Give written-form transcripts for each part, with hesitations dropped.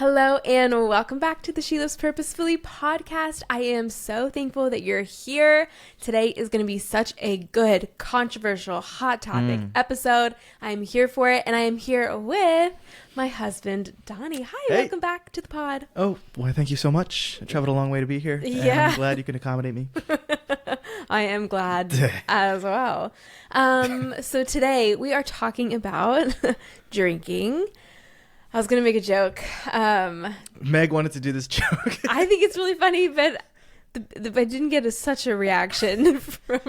Hello and welcome back to the She Lives Purposefully podcast. I am so thankful that you're here. Today is going to be such a good, controversial, hot topic episode. I am here for it, and I am here with my husband, Donny. Hi, Hey. Welcome back to the pod. Oh, well, thank you so much. I traveled a long way to be here. And Yeah. I'm glad you can accommodate me. I am glad as well. So today we are talking about drinking. I was going to make a joke. Meg wanted to do this joke. I think it's really funny, but I didn't get such a reaction from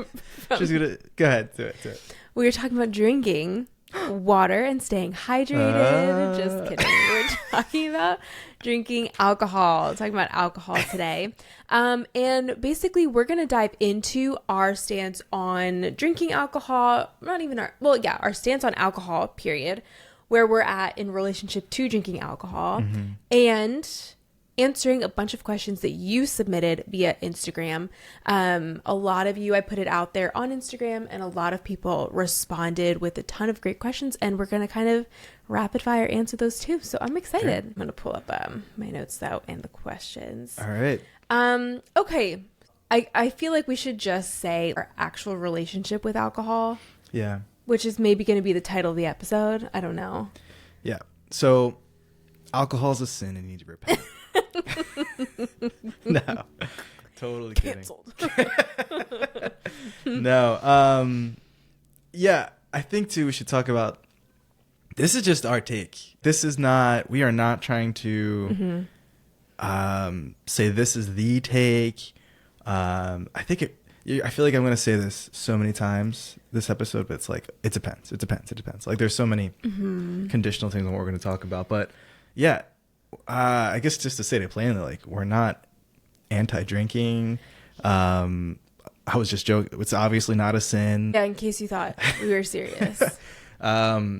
She's going to... Go ahead. Do it. We were talking about drinking water and staying hydrated. Just kidding. We're talking about drinking alcohol. Talking about alcohol today. And basically, we're going to dive into our stance on drinking alcohol. Our stance on alcohol, period. Where we're at in relationship to drinking alcohol. And answering a bunch of questions that you submitted via Instagram. A lot of you, I put it out there on Instagram, and a lot of people responded with a ton of great questions, and we're going to kind of rapid fire answer those too. So I'm excited. Okay. I'm going to pull up my notes though and the questions. All right. Okay. I feel like we should just say our actual relationship with alcohol. Yeah. Which is maybe going to be the title of the episode. I don't know. Yeah. So alcohol is a sin and you need to repent. No. Totally Canceled. Kidding. No. Yeah. I think too we should talk about, this is just our take. We are not trying to say this is the take. I feel like I'm going to say this so many times this episode, but it's like, it depends. Like there's so many conditional things on what we're going to talk about. But yeah, I guess just to say it plainly, like we're not anti-drinking. I was just joking. It's obviously not a sin. Yeah, in case you thought we were serious. Now,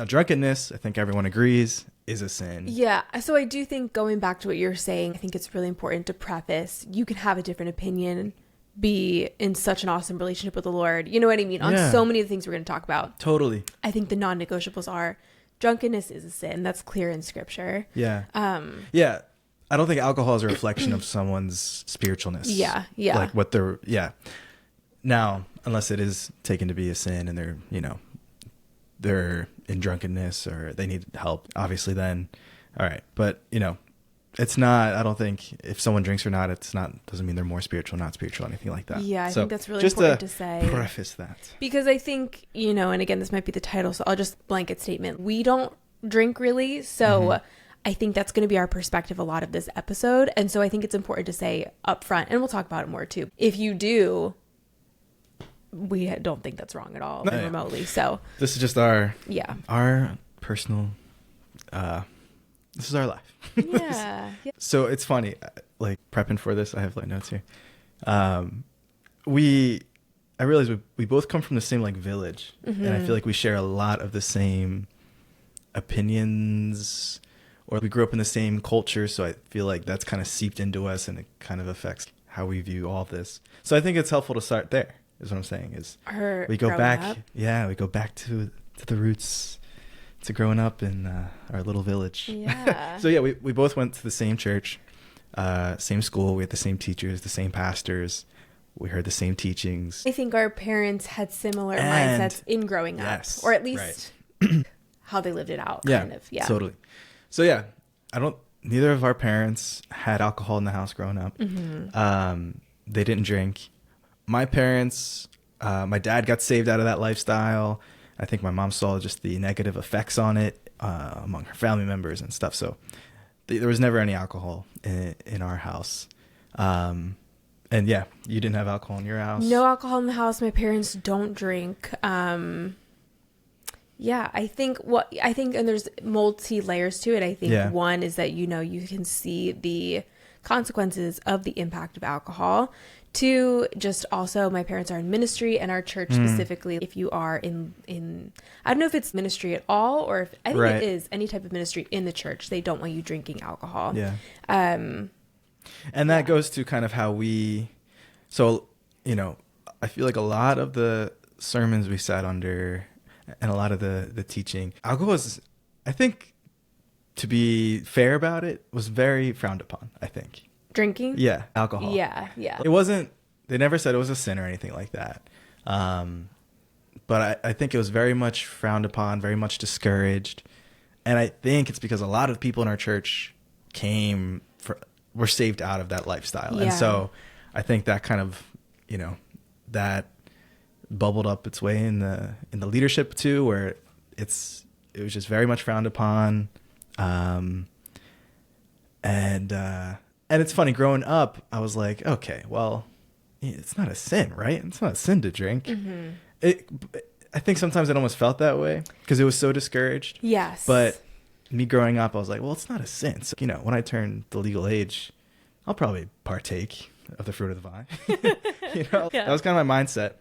drunkenness, I think everyone agrees, is a sin. Yeah. So I do think, going back to what you're saying, I think it's really important to preface, you can have a different opinion, be in such an awesome relationship with the Lord. You know what I mean? On so many of the things we're going to talk about. Totally. I think the non-negotiables are drunkenness is a sin. That's clear in scripture. Yeah. Yeah. I don't think alcohol is a reflection of someone's spiritualness. Yeah. Like what they're, Now, unless it is taken to be a sin and they're in drunkenness or they need help, obviously then, all right. But, it's not, I don't think if someone drinks or not, doesn't mean they're more spiritual, not spiritual, anything like that. Yeah, I think that's really important to say. Just to preface that. Because I think, and again, this might be the title, so I'll just blanket statement. We don't drink really, so I think that's going to be our perspective a lot of this episode. And so I think it's important to say up front, and we'll talk about it more too. If you do, we don't think that's wrong at all, remotely. So this is just our personal, this is our life. Yeah. So it's funny, like prepping for this, I have like notes here. I realize we both come from the same like village, and I feel like we share a lot of the same opinions, or we grew up in the same culture. So I feel like that's kind of seeped into us, and it kind of affects how we view all of this. So I think it's helpful to start there, is what I'm saying, is we go back. Up? Yeah, we go back to the roots, to growing up in our little village. Yeah. So yeah, we both went to the same church, same school. We had the same teachers, the same pastors. We heard the same teachings. I think our parents had similar mindsets in growing up, or at least how they lived it out. Kind of. Yeah, totally. So yeah, neither of our parents had alcohol in the house growing up. They didn't drink. My parents, my dad got saved out of that lifestyle. I think my mom saw just the negative effects on it among her family members and stuff. So there was never any alcohol in our house. And yeah, you didn't have alcohol in your house? No alcohol in the house. My parents don't drink. I think, and there's multi layers to it. I think one is that, you can see the consequences of the impact of alcohol. Two, just also my parents are in ministry, and our church specifically, if you are in I don't know if it's ministry at all, or if I think it is any type of ministry in the church, they don't want you drinking alcohol. Yeah. And that goes to kind of how I feel like a lot of the sermons we sat under and a lot of the teaching, alcohol is, I think to be fair about it, was very frowned upon, I think. Drinking? Yeah, alcohol. Yeah. It wasn't, they never said it was a sin or anything like that. But I think it was very much frowned upon, very much discouraged. And I think it's because a lot of people in our church were saved out of that lifestyle. Yeah. And so I think that kind of, that bubbled up its way in the leadership too, where it was just very much frowned upon. And it's funny, growing up, I was like, okay, well, it's not a sin, right? It's not a sin to drink. Mm-hmm. I think sometimes it almost felt that way because it was so discouraged. Yes. But me growing up, I was like, well, it's not a sin. So, when I turn the legal age, I'll probably partake of the fruit of the vine. Yeah. That was kind of my mindset.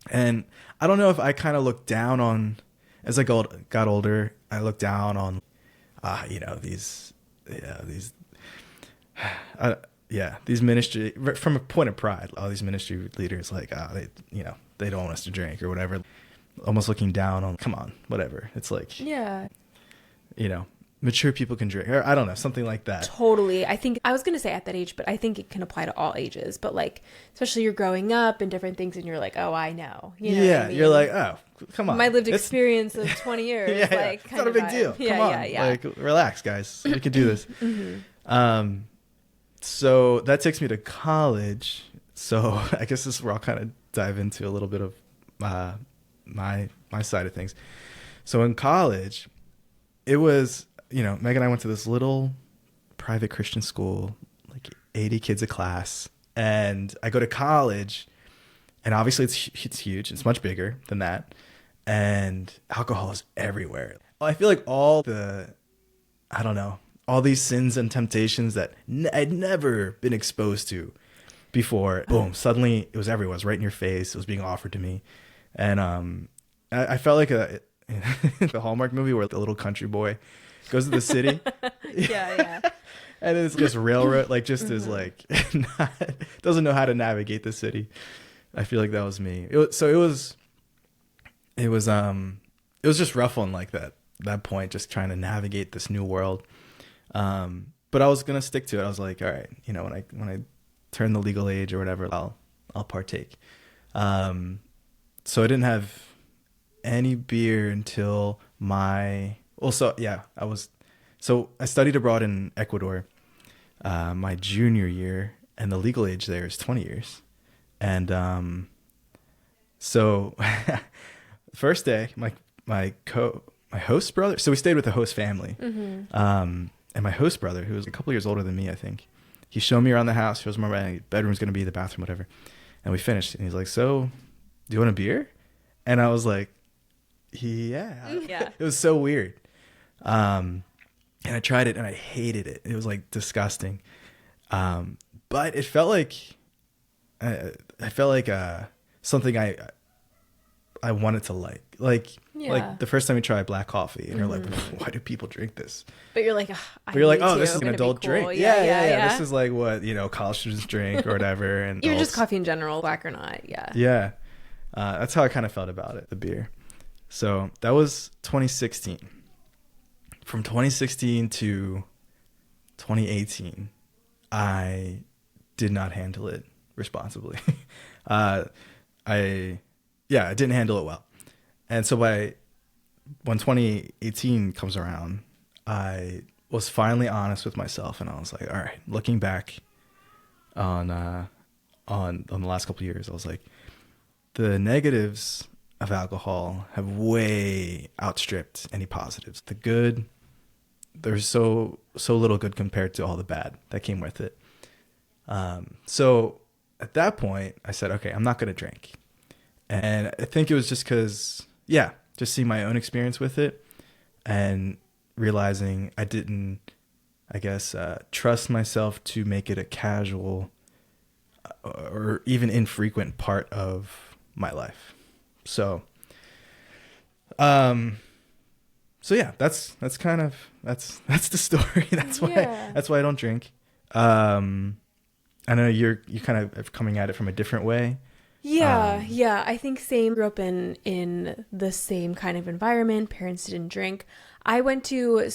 And I don't know if I kind of looked down on, as I got older, I looked down on, these ministry, from a point of pride, all these ministry leaders, like, they don't want us to drink or whatever, almost looking down on, come on, whatever. It's like, yeah, mature people can drink, or I don't know, something like that. Totally. I think I was going to say at that age, but I think it can apply to all ages, but like, especially you're growing up and different things and you're like, oh, I know. You know what I mean? You're like, oh, come on. My lived experience of 20 years. Yeah, like, it's not a big deal. Come on. Like, relax, guys. We can do this. Mm-hmm. So that takes me to college. So I guess this is where I'll kind of dive into a little bit of my side of things. So in college, it was, Meg and I went to this little private Christian school, like 80 kids a class. And I go to college, and obviously it's huge. It's much bigger than that. And alcohol is everywhere. I feel like all these sins and temptations that I'd never been exposed to before, boom, suddenly it was everywhere. It was right in your face. It was being offered to me. And I felt like a Hallmark movie where the little country boy goes to the city. Yeah. And it's just railroad, like, just is like, doesn't know how to navigate the city. I feel like that was me. It was just rough on like that point, just trying to navigate this new world. But I was going to stick to it. I was like, all right, when I turn the legal age or whatever, I'll partake. So I didn't have any beer until I studied abroad in Ecuador, my junior year, and the legal age there is 20 years. And, so first day, my host brother, so we stayed with the host family. Mm-hmm. And my host brother, who was a couple years older than me, I think, he showed me around the house, shows me where my bedroom's going to be, the bathroom, whatever. And we finished, and he's like, so do you want a beer? And I was like, yeah. It was so weird. And I tried it and I hated it. It was like disgusting. But it felt like, something I wanted to like the first time you try black coffee and you're like, why do people drink this? But you're like, this is an adult drink. Yeah. This is like what, college students drink or whatever. And even just coffee in general, black or not. Yeah. Yeah. That's how I kind of felt about it, the beer. So that was 2016. From 2016 to 2018, I did not handle it responsibly. I didn't handle it well. And so when 2018 comes around, I was finally honest with myself, and I was like, all right, looking back on the last couple of years, I was like, the negatives of alcohol have way outstripped any positives. The good, there's so little good compared to all the bad that came with it. So at that point, I said, okay, I'm not going to drink. And I think it was just because, just seeing my own experience with it and realizing I didn't, trust myself to make it a casual or even infrequent part of my life. So, that's the story. That's why I don't drink. I know you're kind of coming at it from a different way. Yeah. I think same. Grew up in the same kind of environment. Parents didn't drink. I went to,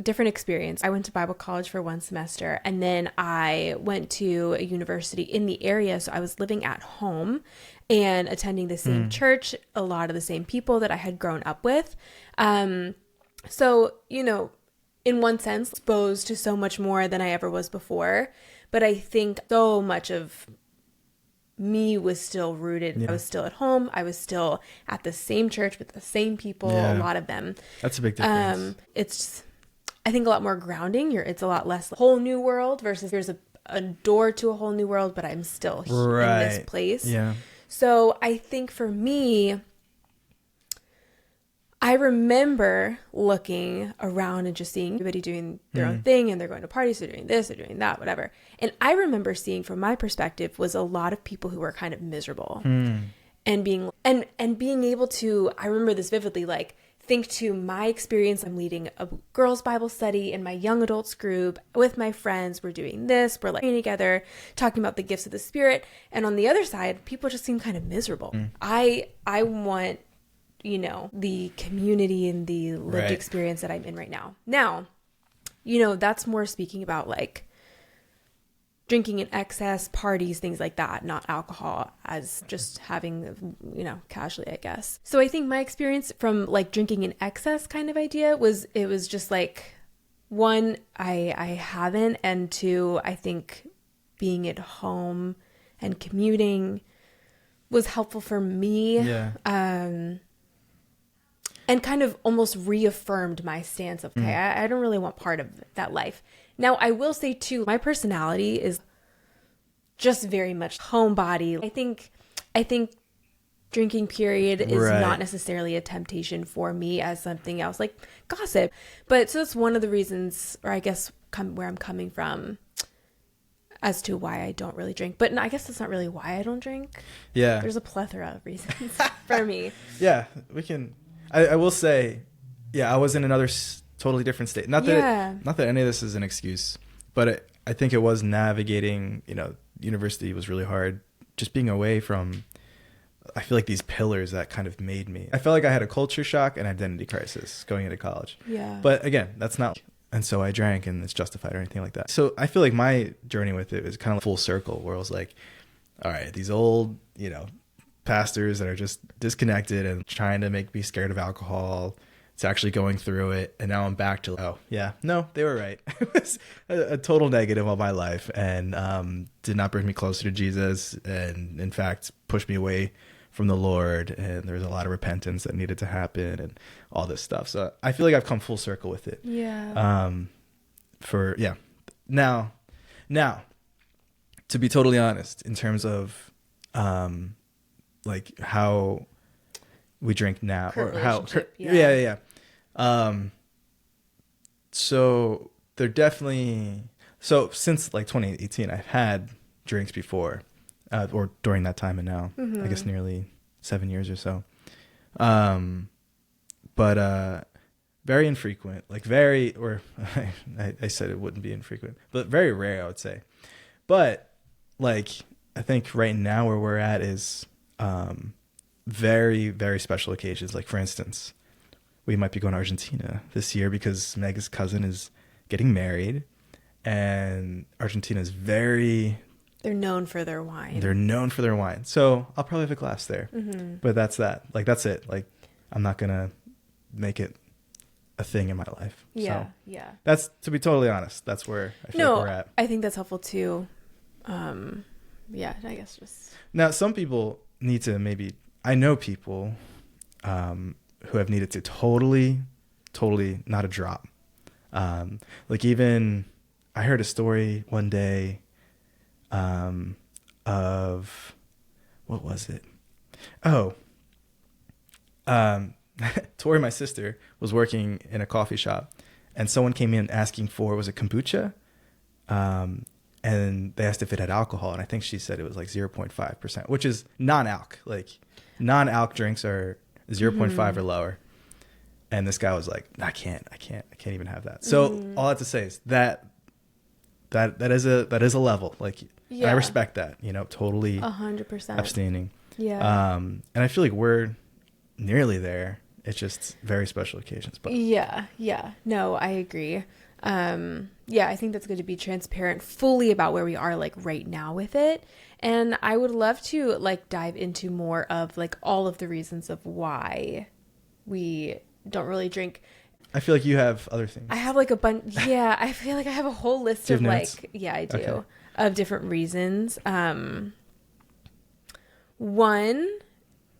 different experience. I went to Bible college for 1 semester, and then I went to a university in the area. So I was living at home and attending the same church, a lot of the same people that I had grown up with. So, in one sense, exposed to so much more than I ever was before. But I think so much of me was still rooted. I was still at home. I was still at the same church with the same people, a lot of them. That's a big difference. It's, I think, a lot more grounding. It's a lot less whole new world versus there's a door to a whole new world, but I'm still in this place. Yeah. So I think for me, I remember looking around and just seeing everybody doing their own thing, and they're going to parties, they're doing this, they're doing that, whatever. And I remember seeing, from my perspective, was a lot of people who were kind of miserable and being able to, I remember this vividly, like, think to my experience. I'm leading a girls' Bible study in my young adults group with my friends. We're doing this. We're like together, talking about the gifts of the Spirit. And on the other side, people just seem kind of miserable. I want, the community and the lived experience that I'm in right now. Now, that's more speaking about like drinking in excess, parties, things like that, not alcohol, as just having, casually, I guess. So I think my experience from like drinking in excess kind of idea was, it was just like, one, I haven't, and two, I think being at home and commuting was helpful for me. Yeah. And kind of almost reaffirmed my stance of, okay, I don't really want part of that life. Now, I will say too, my personality is just very much homebody. I think drinking period is not necessarily a temptation for me as something else, like gossip. But so that's one of the reasons, or I guess where I'm coming from as to why I don't really drink. But I guess that's not really why I don't drink. Yeah. There's a plethora of reasons for me. Yeah, we can. I will say, I was in another totally different state. Not that any of this is an excuse, but I think it was navigating, university was really hard. Just being away from, I feel like, these pillars that kind of made me. I felt like I had a culture shock and identity crisis going into college. Yeah. But again, that's not, and so I drank and it's justified or anything like that. So I feel like my journey with it was kind of full circle, where I was like, all right, these old, pastors that are just disconnected and trying to make me scared of alcohol. It's actually going through it. And now I'm back to, they were right. It was a total negative all my life, and did not bring me closer to Jesus, and in fact pushed me away from the Lord. And there was a lot of repentance that needed to happen and all this stuff. So I feel like I've come full circle with it. Yeah. Now, to be totally honest, in terms of like how we drink now, or how so they're definitely, so since like 2018 I've had drinks before, or during that time, and now I guess nearly 7 years or so, but very infrequent, like I said it wouldn't be infrequent, but very rare, I would say. But like, I think right now where we're at is very, very special occasions. Like, for instance, we might be going to Argentina this year because Meg's cousin is getting married, and Argentina is they're known for their wine. So I'll probably have a glass there, but that's it. Like, I'm not going to make it a thing in my life. Yeah. So Yeah. that's, to be totally honest, that's where I feel like we're at. I think that's helpful too. I guess just. Now, some people need to I know people who have needed to totally not a drop. Like, even I heard a story one day of, what was it? Tori, my sister, was working in a coffee shop, and someone came in asking for, was it kombucha? And they asked if it had alcohol, and I think she said it was like 0.5%, which is non-alc. Like, non-alc drinks are 0.5 or lower. And this guy was like, I can't even have that. So all I have to say is that is a level. Like, I respect that, totally 100% abstaining. Yeah. And I feel like we're nearly there. It's just very special occasions. But yeah. No, I agree. Yeah, I think that's good to be transparent fully about where we are like right now with it. And I would love to like dive into more of like all of the reasons of why we don't really drink. I feel like you have other things. I have like a bunch. Yeah, I feel like I have a whole list of notes? like, yeah, I do, Okay. of different reasons. One,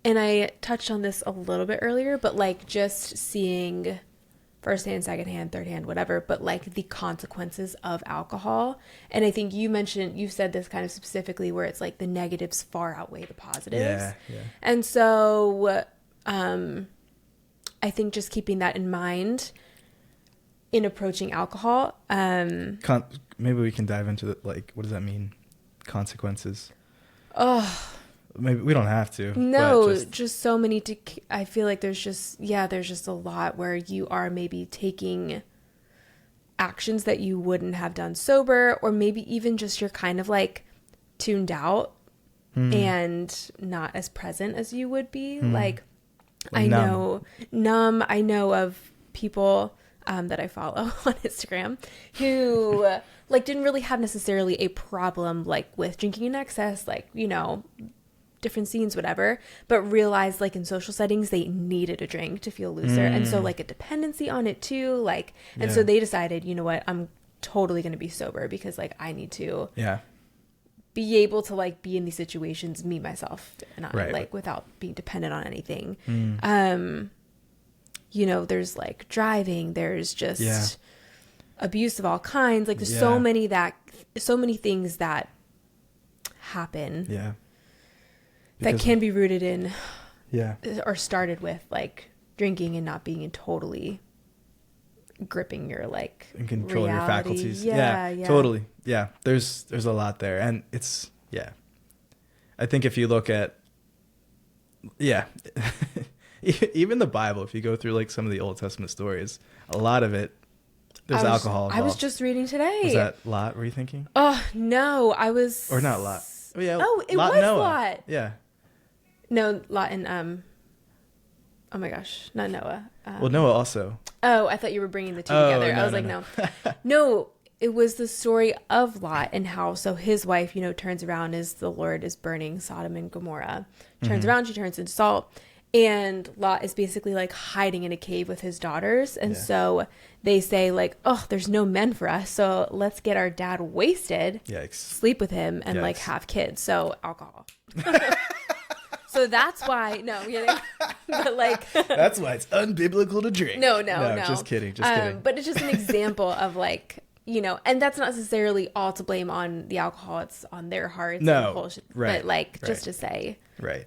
and I touched on this a little bit earlier, but like just seeing firsthand, secondhand, thirdhand, whatever, but like the consequences of alcohol. And I think you said this kind of specifically where it's like the negatives far outweigh the positives. Yeah. And so, I think just keeping that in mind in approaching alcohol. Maybe we can dive into like, what does that mean? Consequences. Oh, Maybe we don't have to. no, but just so many I feel like there's just a lot where you are maybe taking actions that you wouldn't have done sober, or maybe even just you're kind of like tuned out and not as present as you would be. Like I know of people that I follow on Instagram who like didn't really have necessarily a problem like with drinking in excess, like, you know, different scenes, whatever, but realized like in social settings they needed a drink to feel looser. And so like a dependency on it too, like, and so they decided, you know what, I'm totally going to be sober because like I need to be able to like be in these situations, me, myself, and I, like without being dependent on anything. You know, there's like driving, there's just abuse of all kinds. Like there's so many things that happen. Yeah. That can be rooted in or started with like drinking and not being totally gripping your like and controlling your faculties. Yeah, Totally. Yeah. There's a lot there. And it's I think if you look at even the Bible, if you go through like some of the Old Testament stories, a lot of it there's alcohol involved. I was just reading today. Was that Lot, were you thinking? Oh no, I was or not Lot. Oh yeah. Oh, it Lot was Noah. Lot. Yeah. No, Lot and oh my gosh, not Noah. Well, Noah also. Oh, I thought you were bringing the two together. No, I was no. No, it was the story of Lot and how so his wife, you know, turns around as the Lord is burning Sodom and Gomorrah. Turns around, she turns into salt. And Lot is basically like hiding in a cave with his daughters. And so they say like, oh, there's no men for us. So let's get our dad wasted, sleep with him and like have kids. So alcohol. So that's why, no, I'm kidding. But like, that's why it's unbiblical to drink. No. Just kidding. But it's just an example of like, you know, and that's not necessarily all to blame on the alcohol. It's on their hearts. No, and bullshit. But like, just to say, right.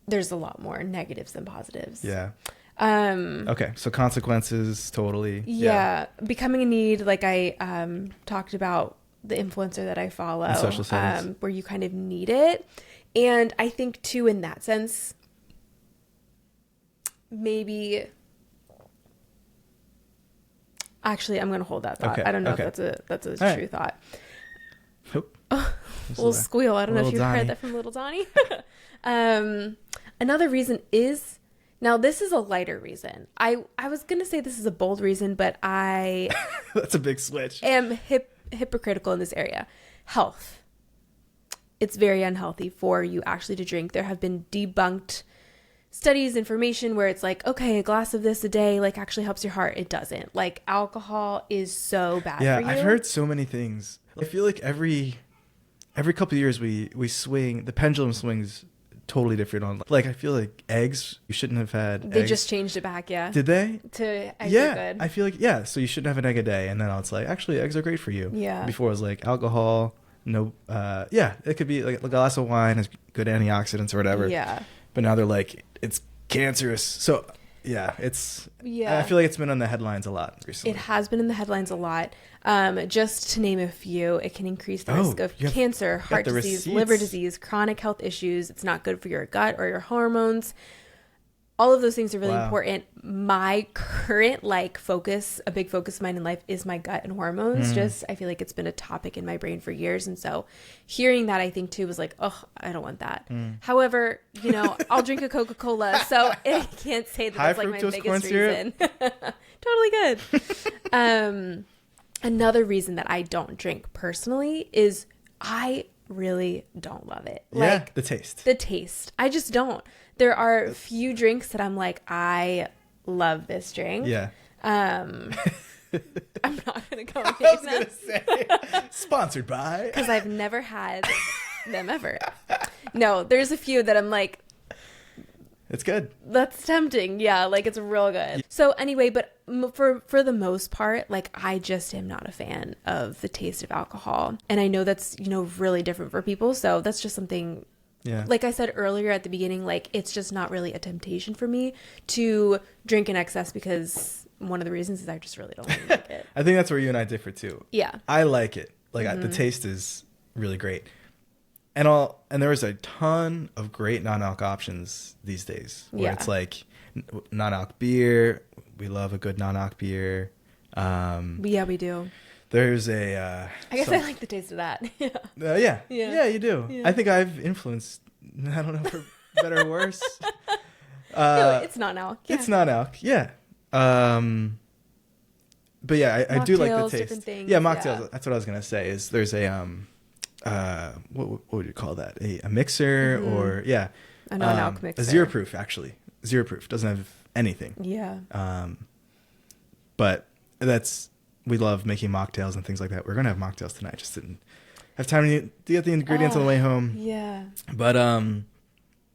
There's a lot more negatives than positives. Yeah. Okay. So consequences, totally. Yeah. Becoming a need, like I talked about the influencer that I follow, in social settings. where you kind of need it. And I think too, in that sense, maybe. Actually, I'm going to hold that thought. Okay. I don't know if that's a true thought. Oop. Little squeal. I don't know if you Donny. heard that from little Donny. Another reason is, now this is a lighter reason. I was going to say this is a bold reason, but I that's a big switch. Am hypocritical in this area. Health. It's very unhealthy for you actually to drink. There have been debunked studies, information where it's like, okay, a glass of this a day like actually helps your heart. It doesn't. Like alcohol is so bad for you. I've heard so many things. I feel like every couple of years we swing, the pendulum swings totally different on. Like I feel like eggs, you shouldn't have had They eggs. just changed it back, yeah. Did they? To eggs are good. I feel like so you shouldn't have an egg a day, and then now it's like actually eggs are great for you. Yeah. Before it was like alcohol, no it could be like a glass of wine has good antioxidants or whatever. Yeah. But now they're like it's cancerous. So I feel like it's been on the headlines a lot recently. It has been in the headlines a lot. Just to name a few, it can increase the risk of cancer, heart disease, liver disease, chronic health issues. It's not good for your gut or your hormones. all of those things are really Wow. important. My current like focus, a big focus of mine in life is my gut and hormones. Just, I feel like it's been a topic in my brain for years. And so hearing that, I think too, was like, oh, I don't want that. However, you know, I'll drink a Coca-Cola. So I can't say that High that's like my fructose corn biggest reason. Totally good. Another reason that I don't drink personally is I really don't love it. Yeah, Like the taste. the taste. I just don't. There are a few drinks that I'm like, I love this drink. Yeah. I'm not going to go I was name going them to say, sponsored by. because I've never had them ever. No, there's a few that I'm like, It's good. that's tempting. Yeah, like it's real good. So anyway, but for the most part, like I just am not a fan of the taste of alcohol. And I know that's, you know, really different for people. So that's just something, Yeah. like I said earlier at the beginning, like it's just not really a temptation for me to drink in excess because one of the reasons is I just really don't really like it. I think that's where you and I differ too. Yeah. I like it. Like the taste is really great. And there is a ton of great non-alc options these days where Yeah. it's like non-alc beer. We love a good non-alc beer. Yeah, we do. There's a I guess I like the taste of that. Yeah. yeah, you do. Yeah. I think I've influenced, I don't know, for better or worse. No, it's not now. Yeah. It's non-alc, yeah. But yeah, I do like the Mocktails, taste. different things, Yeah, mocktails. yeah. That's what I was gonna say. Is there's a what would you call that? A mixer or yeah, A non-alc mixer. A zero proof actually. Zero proof doesn't have anything. Yeah. But we love making mocktails and things like that. We're gonna have mocktails tonight. Just didn't have time to get the ingredients on the way home. Yeah. But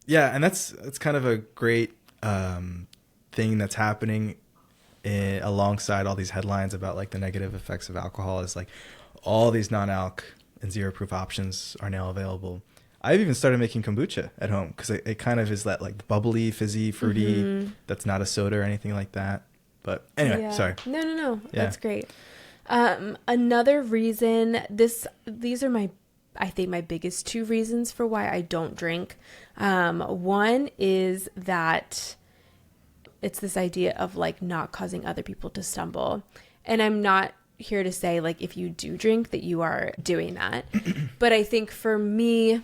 yeah, and it's kind of a great thing that's happening alongside all these headlines about like the negative effects of alcohol. Is like all these non-alc and zero proof options are now available. I've even started making kombucha at home because it kind of is that like bubbly, fizzy, fruity. That's not a soda or anything like that. But anyway, Yeah. sorry. No. Yeah. That's great. Another reason, these are I think my biggest two reasons for why I don't drink. One is that it's this idea of like not causing other people to stumble. And I'm not here to say like if you do drink that you are doing that. But I think for me,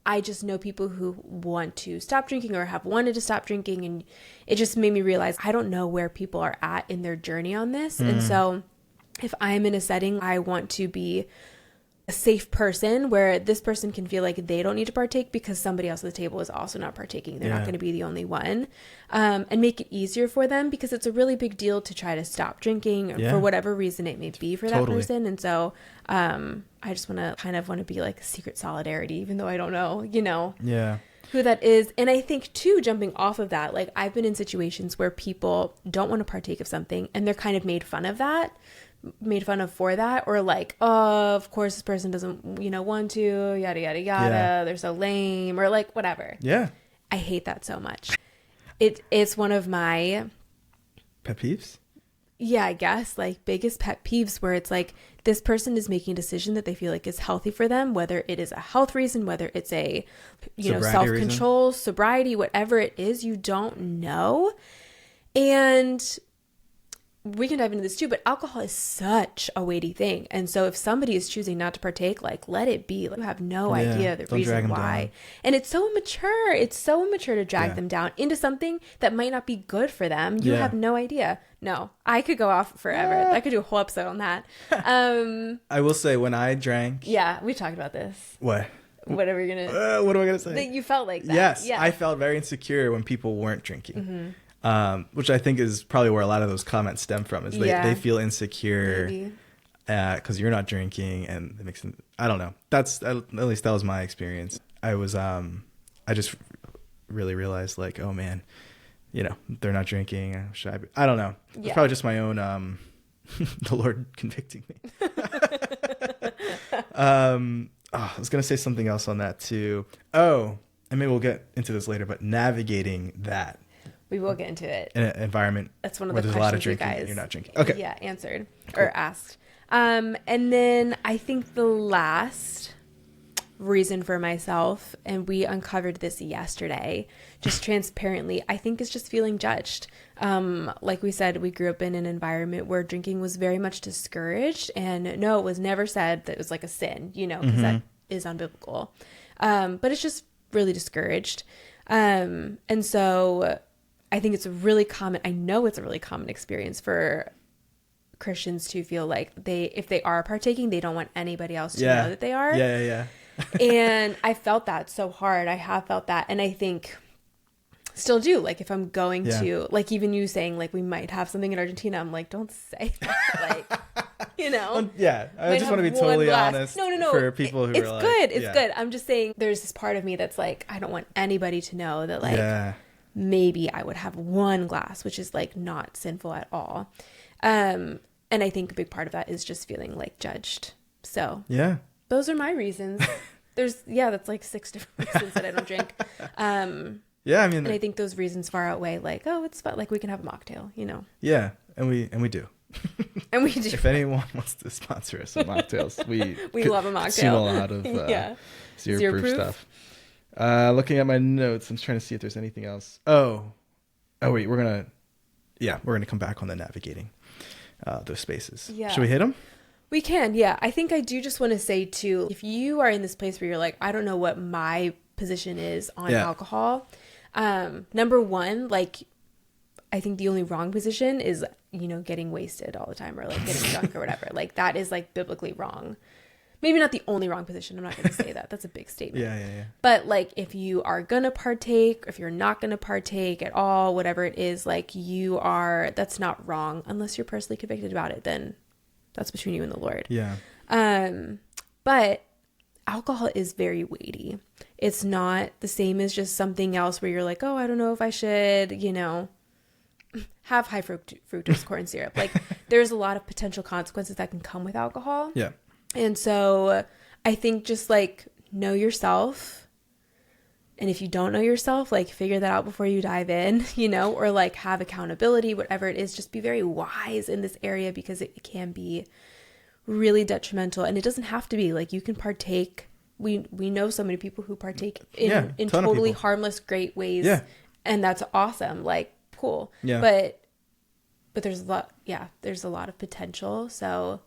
I just know people who want to stop drinking or have wanted to stop drinking. And it just made me realize I don't know where people are at in their journey on this. And so if I'm in a setting, I want to be a safe person where this person can feel like they don't need to partake because somebody else at the table is also not partaking. They're not going to be the only one. And make it easier for them because it's a really big deal to try to stop drinking or for whatever reason it may be for that person. And so I just want to be like a secret solidarity, even though I don't know, who that is. And I think too, jumping off of that, like I've been in situations where people don't want to partake of something and they're kind of made fun of for that, or like, oh, of course this person doesn't, want to, yada, yada, yada. They're so lame or like whatever. Yeah. I hate that so much. It's one of my Pet peeves? Yeah, I guess like biggest pet peeves where it's like this person is making a decision that they feel like is healthy for them, whether it is a health reason, whether it's a, self-control, sobriety, whatever it is, you don't know. And we can dive into this too, but alcohol is such a weighty thing. And so if somebody is choosing not to partake, like let it be. Like, you have no idea the reason why. Down. And it's so immature. It's so immature to drag them down into something that might not be good for them. You have no idea. No, I could go off forever. I could do a whole episode on that. I will say when I drank. Yeah, we talked about this. What? Whatever you're going to. What am I going to say? That you felt like that. Yes. Yeah. I felt very insecure when people weren't drinking. Which I think is probably where a lot of those comments stem from, is they feel insecure because you're not drinking, and it makes them, I don't know. At least that was my experience. I just really realized like, oh man, they're not drinking. I don't know. It's probably just my own, the Lord convicting me. I was going to say something else on that too. Oh, and maybe we'll get into this later, but navigating that. We will get into it. In an environment that's one of where the there's a lot of questions drinking and you're not drinking. Okay. Yeah, answered cool. or asked. And then I think the last reason for myself, and we uncovered this yesterday, just transparently, I think is just feeling judged. Like we said, we grew up in an environment where drinking was very much discouraged, and no, it was never said that it was like a sin, you know, because that is unbiblical. But it's just really discouraged. And so I think it's a really common, I know it's a really common experience for Christians to feel like if they are partaking, they don't want anybody else to know that they are. Yeah. And I felt that so hard. I have felt that. And I think still do. Like if I'm going to, like even you saying like we might have something in Argentina, I'm like, don't say that. Like, you know. I just want to be totally honest. No. For people who it's are good. Like, it's good. I'm just saying there's this part of me that's like, I don't want anybody to know that like maybe I would have one glass, which is like not sinful at all. And I think a big part of that is just feeling like judged. So those are my reasons. That's like 6 different reasons that I don't drink. I mean, and I think those reasons far outweigh like, oh, it's fun, like we can have a mocktail, you know. Yeah, and we do. And we do. If anyone wants to sponsor us some mocktails, we love a mocktail. Consume a lot of zero proof stuff. Looking at my notes, I'm trying to see if there's anything else. Oh wait, we're gonna come back on the navigating those spaces. Yeah. Should we hit them? We can, yeah. I think I do just want to say too, if you are in this place where you're like, I don't know what my position is on alcohol. Number one, like, I think the only wrong position is, you know, getting wasted all the time or like getting drunk or whatever. Like that is like biblically wrong. Maybe not the only wrong position. I'm not going to say that. That's a big statement. Yeah. But like if you are going to partake, if you're not going to partake at all, whatever it is, like that's not wrong unless you're personally convicted about it. Then that's between you and the Lord. Yeah. But alcohol is very weighty. It's not the same as just something else where you're like, oh, I don't know if I should, you know, have high fructose corn syrup. Like there's a lot of potential consequences that can come with alcohol. Yeah. And so I think just like know yourself. And if you don't know yourself, like figure that out before you dive in, you know, or like have accountability, whatever it is. Just be very wise in this area because it can be really detrimental. And it doesn't have to be like you can partake. We know so many people who partake in totally harmless, great ways. Yeah. And that's awesome. Like, cool. Yeah. But there's a lot of potential. So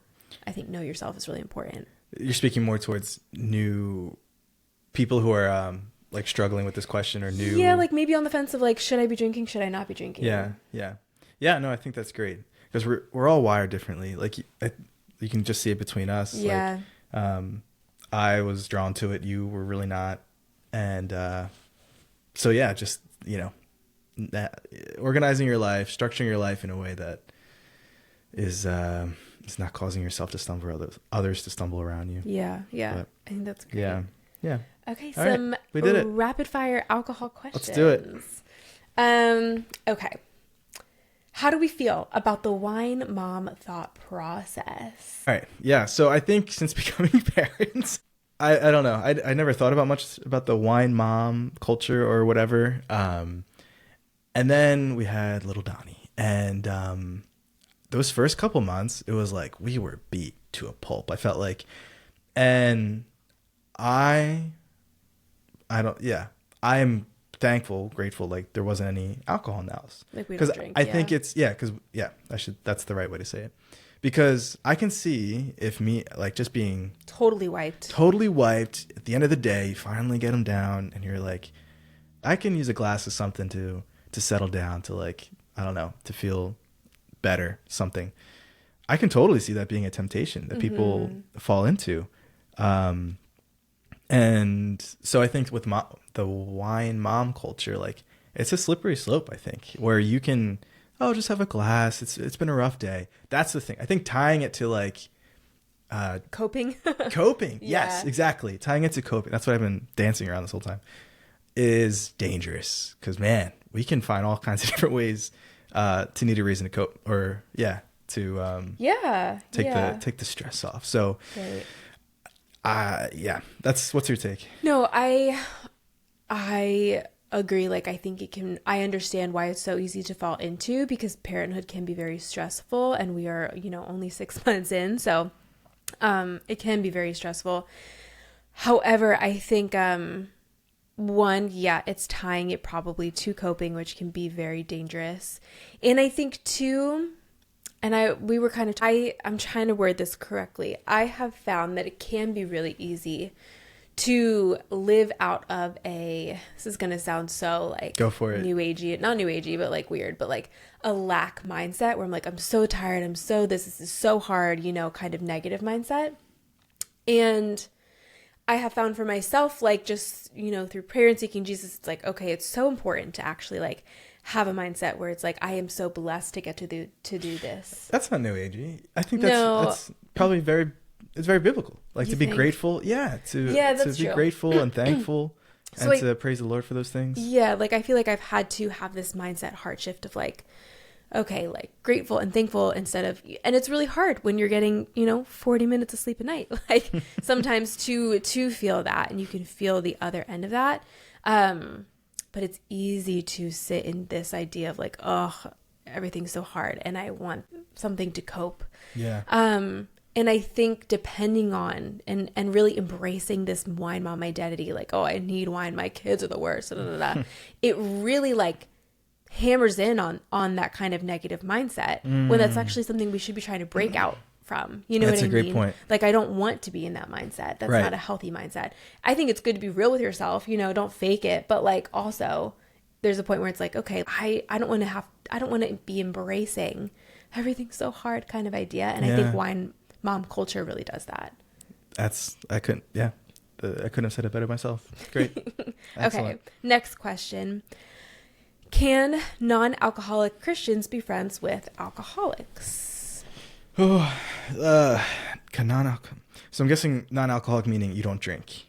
I think know yourself is really important. You're speaking more towards new people who are like struggling with this question or new. Yeah, like maybe on the fence of like, should I be drinking? Should I not be drinking? Yeah. No, I think that's great because we're all wired differently. Like you can just see it between us. Yeah. Like, I was drawn to it. You were really not. And so yeah, just, you know, organizing your life, structuring your life in a way that is not causing yourself to stumble or others to stumble around you. Yeah. But, I think that's great. Yeah. Okay, all some right. We did it. rapid fire alcohol questions. Let's do it. Okay. How do we feel about the wine mom thought process? All right. Yeah. So I think since becoming parents, I don't know. I never thought about much about the wine mom culture or whatever. And then we had little Donny. And those first couple months, it was like we were beat to a pulp. I felt like. And I am thankful, grateful, like there wasn't any alcohol in the house. Like we don't drink. I think it's, that's the right way to say it. Because I can see if me, like just being totally wiped at the end of the day, you finally get them down and you're like, I can use a glass of something to settle down, to like, I don't know, to feel better, something. I can totally see that being a temptation that people fall into. And so I think with the wine mom culture, like it's a slippery slope, I think, where you can, just have a glass. It's been a rough day. That's the thing. I think tying it to like coping. Coping. Yes, exactly. Tying it to coping. That's what I've been dancing around this whole time. Is dangerous because man, we can find all kinds of different ways to need a reason to cope or take the stress off. So Great. What's your take? No, I agree. Like, I think I understand why it's so easy to fall into because parenthood can be very stressful and we are, only 6 months in. So, it can be very stressful. However, I think one, yeah, it's tying it probably to coping, which can be very dangerous. And I think two, I'm trying to word this correctly. I have found that it can be really easy to live out of this is going to sound so like go for it, new agey, not new agey, but like weird, but like a lack mindset where I'm like, I'm so tired. This is so hard, kind of negative mindset. And I have found for myself, like just, through prayer and seeking Jesus, it's like, okay, it's so important to actually like have a mindset where it's like, I am so blessed to get to do this. That's not new agey. I think that's probably it's very biblical. Like to be grateful. Yeah. To be grateful and thankful and to praise the Lord for those things. Yeah. Like I feel like I've had to have this mindset heart shift of like, okay, like grateful and thankful instead of, and it's really hard when you're getting, 40 minutes of sleep a night, like sometimes to feel that, and you can feel the other end of that. But it's easy to sit in this idea of like, oh, everything's so hard and I want something to cope. Yeah. And I think depending on and really embracing this wine mom identity, like, oh, I need wine, my kids are the worst, it really like hammers in on that kind of negative mindset when that's actually something we should be trying to break out from. You know what I mean? That's a great point. Like, I don't want to be in that mindset. That's not a healthy mindset. I think it's good to be real with yourself, don't fake it. But like also there's a point where it's like, okay, I don't want to be embracing everything's so hard kind of idea. And I think wine mom culture really does that. I couldn't have said it better myself. Great. Okay. Next question. Can non-alcoholic Christians be friends with alcoholics? So I'm guessing non-alcoholic meaning you don't drink.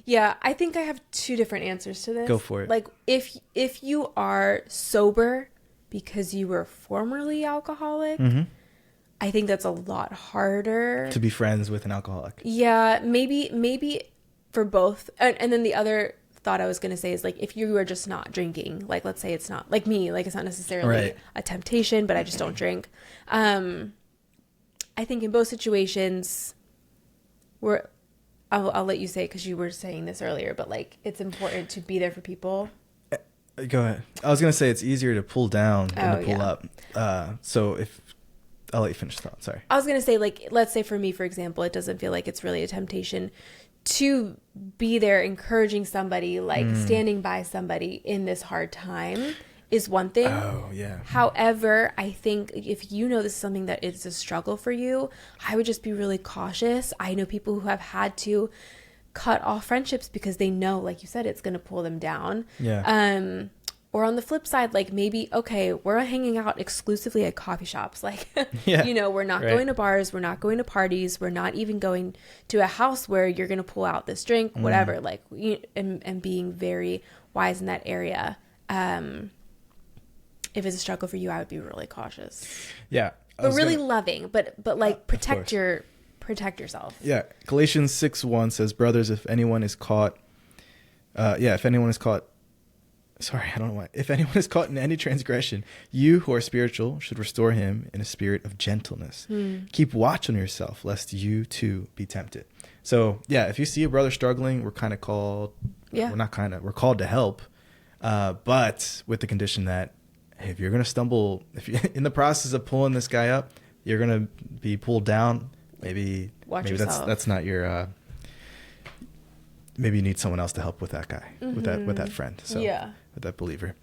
Yeah, I think I have two different answers to this. Go for it. Like if you are sober because you were formerly alcoholic, I think that's a lot harder to be friends with an alcoholic. Yeah, maybe for both. And then the other thought I was going to say is like, if you are just not drinking, like let's say it's not like me, like it's not necessarily a temptation, but I just don't drink. I think in both situations I'll let you say it because you were saying this earlier, but like it's important to be there for people. Go ahead. I was going to say it's easier to pull down than to pull up. So I'll let you finish the thought. Sorry. I was going to say, like, let's say for me, for example, it doesn't feel like it's really a temptation to be there encouraging somebody, like standing by somebody in this hard time is one thing. Oh, yeah. However, I think if this is something that is a struggle for you, I would just be really cautious. I know people who have had to cut off friendships because they know, like you said, it's going to pull them down. Yeah. Or on the flip side, like maybe, okay, we're hanging out exclusively at coffee shops. Like, we're not going to bars. We're not going to parties. We're not even going to a house where you're going to pull out this drink, whatever, like, and being very wise in that area. If it's a struggle for you, I would be really cautious. Yeah. But really loving, but like protect yourself. Yeah. Galatians 6:1 says, brothers, if anyone is caught if anyone is caught in any transgression, you who are spiritual should restore him in a spirit of gentleness. Keep watch on yourself, lest you too be tempted. So, if you see a brother struggling, we're called to help. But with the condition that, hey, if you're going to stumble, if you're in the process of pulling this guy up, you're going to be pulled down. Maybe that's not your, maybe you need someone else to help with that guy, with that friend. So with that believer.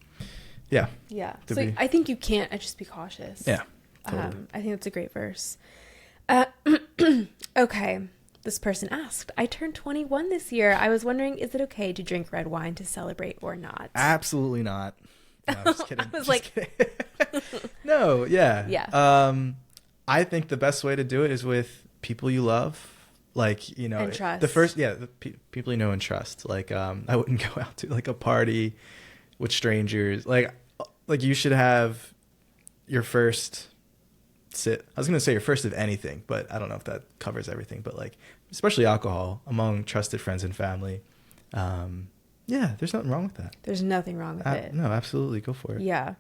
Yeah. Yeah. So I think you can't just be cautious. Yeah. Totally. I think that's a great verse. Okay. This person asked, I turned 21 this year. I was wondering, is it okay to drink red wine to celebrate or not? Absolutely not. No, I'm just kidding. I was kidding. No. Yeah. Yeah. I think the best way to do it is with people you love. Like, and trust. The people you know and trust. Like, I wouldn't go out to like a party with strangers. Like you should have your first sip. I was going to say your first of anything, but I don't know if that covers everything. But like, especially alcohol among trusted friends and family. There's nothing wrong with that. There's nothing wrong with it. No, absolutely. Go for it. Yeah.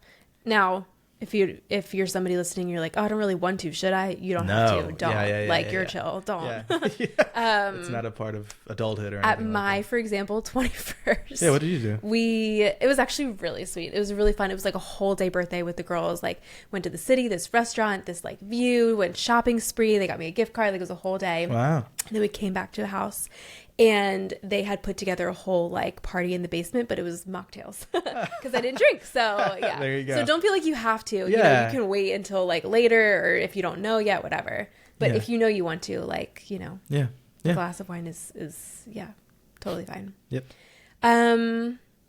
Now, if you're somebody listening, you're like, oh, I don't really want to. Should I? You don't have to. Don't. You're chill. Don't. Yeah. It's not a part of adulthood or anything. At my, for example, 21st. Yeah, what did you do? It was actually really sweet. It was really fun. It was like a whole day birthday with the girls. Like, went to the city, this restaurant, this like view, went shopping spree. They got me a gift card. Like, it was a whole day. Wow. And then we came back to the house. And they had put together a whole like party in the basement, but it was mocktails because I didn't drink. So yeah, there you go. So don't feel like you have to. Yeah. You know, you can wait until like later, or if you don't know yet, whatever. But if you know you want to, like, you know, a glass of wine is totally fine. Yep.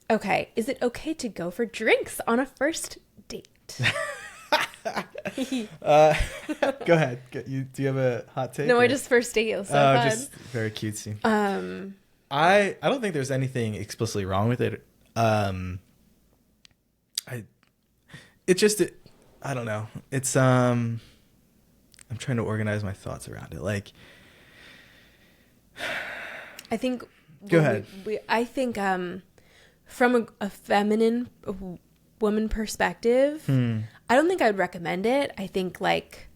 Okay. Is it okay to go for drinks on a first date? Go ahead. Do you have a hot take? No, I just first date you. So fun. Just very cutesy. I don't think there's anything explicitly wrong with it. I don't know. It's I'm trying to organize my thoughts around it. Like, I think. Go ahead. I think from a feminine woman perspective, I don't think I would recommend it. I think like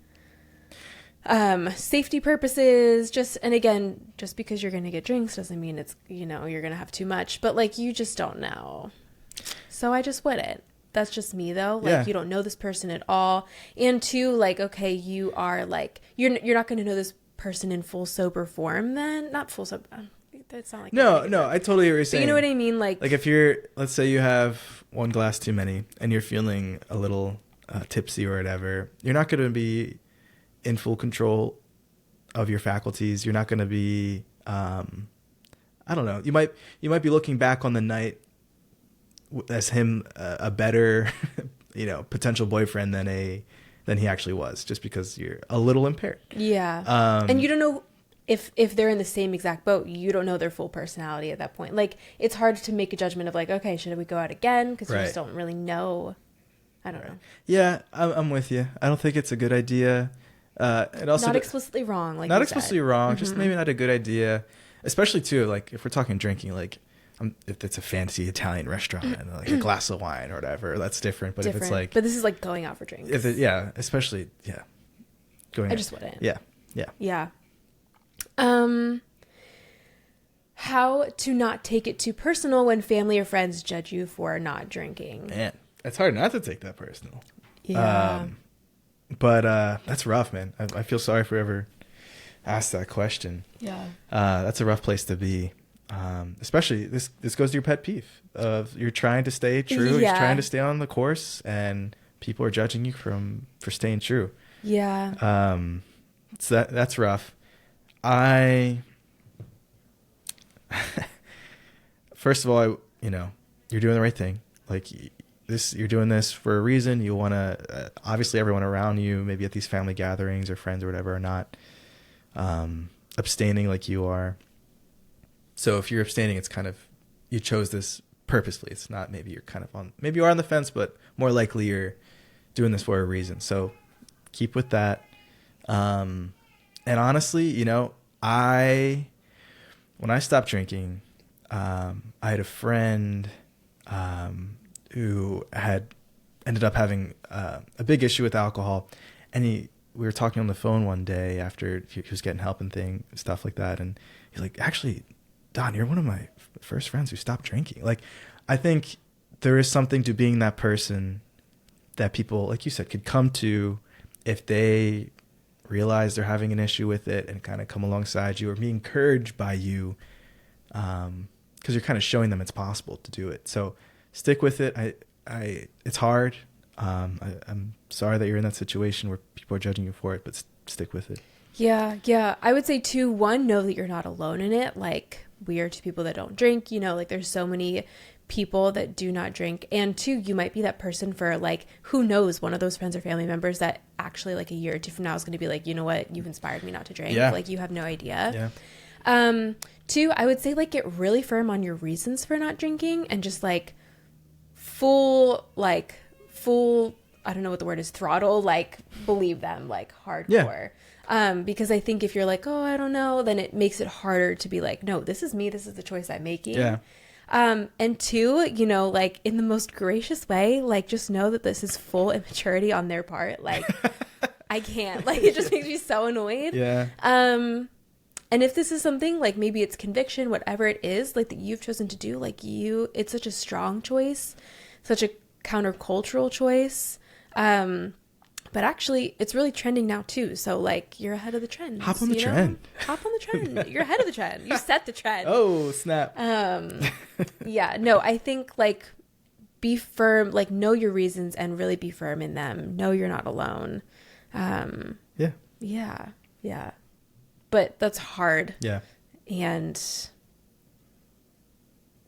safety purposes, and again, just because you're going to get drinks doesn't mean it's, you know, you're going to have too much, but like, you just don't know. So I just wouldn't. That's just me though. Like, you don't know this person at all. And two, like, okay, you are like, you're not going to know this person in full sober form then. Not full sober. That's not like no, I totally hear what you're saying. But you know what I mean? Like if let's say you have one glass too many and you're feeling a little tipsy or whatever, you're not going to be in full control of your faculties. You're not going to be, I don't know. You might be looking back on the night as him a better, you know, potential boyfriend than he actually was, just because you're a little impaired. Yeah. And you don't know if they're in the same exact boat. You don't know their full personality at that point. Like, it's hard to make a judgment of like, okay, should we go out again? Because you just don't really know. I don't know. Yeah, I'm with you. I don't think it's a good idea. It also not explicitly wrong. Like, not explicitly wrong. Just maybe not a good idea. Especially too, like if we're talking drinking, like if it's a fancy Italian restaurant and like a glass of wine or whatever, that's different. But if it's like, but this is like going out for drinks. Especially going. I just wouldn't. Yeah. How to not take it too personal when family or friends judge you for not drinking. Man, it's hard not to take that personal. Yeah. But that's rough, man. I feel sorry for whoever asked that question. Yeah. That's a rough place to be. Especially this goes to your pet peeve of you're trying to stay true. You're trying to stay on the course and people are judging you for staying true. Yeah. So that's rough. First of all, you're doing the right thing. Like you're doing this for a reason. You want to, obviously everyone around you, maybe at these family gatherings or friends or whatever, are not abstaining like you are. So if you're abstaining, it's kind of, you chose this purposely. It's not, maybe you're kind of maybe you are on the fence, but more likely you're doing this for a reason. So keep with that. And honestly, when I stopped drinking, I had a friend who had ended up having a big issue with alcohol, and we were talking on the phone one day after he was getting help and stuff like that, and he's like, actually, Don, you're one of my first friends who stopped drinking. Like, I think there is something to being that person that people, like you said, could come to if they realize they're having an issue with it and kind of come alongside you or be encouraged by you, because you're kind of showing them it's possible to do it. So stick with it. It's hard. I'm sorry that you're in that situation where people are judging you for it, but stick with it. Yeah. I would say too, one, know that you're not alone in it. Like, we are two people that don't drink, like there's so many people that do not drink. And two, you might be that person for like, who knows, one of those friends or family members that actually like a year or two from now is going to be like, you know what, you've inspired me not to drink. Yeah. Like, you have no idea. Yeah. Two, I would say like get really firm on your reasons for not drinking and just like full, I don't know what the word is, throttle, like believe them like hardcore. Yeah. Because I think if you're like, oh, I don't know, then it makes it harder to be like, no, this is me. This is the choice I'm making. Yeah. And two, you know, like in the most gracious way, like just know that this is full immaturity on their part. Like I can't, like it just makes me so annoyed. Yeah. And if this is something like maybe it's conviction, whatever it is, like that you've chosen to do, like it's such a strong choice, such a countercultural choice. But actually, it's really trending now too. So like, you're ahead of the trend. Hop on the trend. Hop on the trend. You're ahead of the trend. You set the trend. Oh, snap. Yeah. No, I think like be firm. Like know your reasons and really be firm in them. Know you're not alone. Yeah. Yeah. Yeah. But that's hard. Yeah. And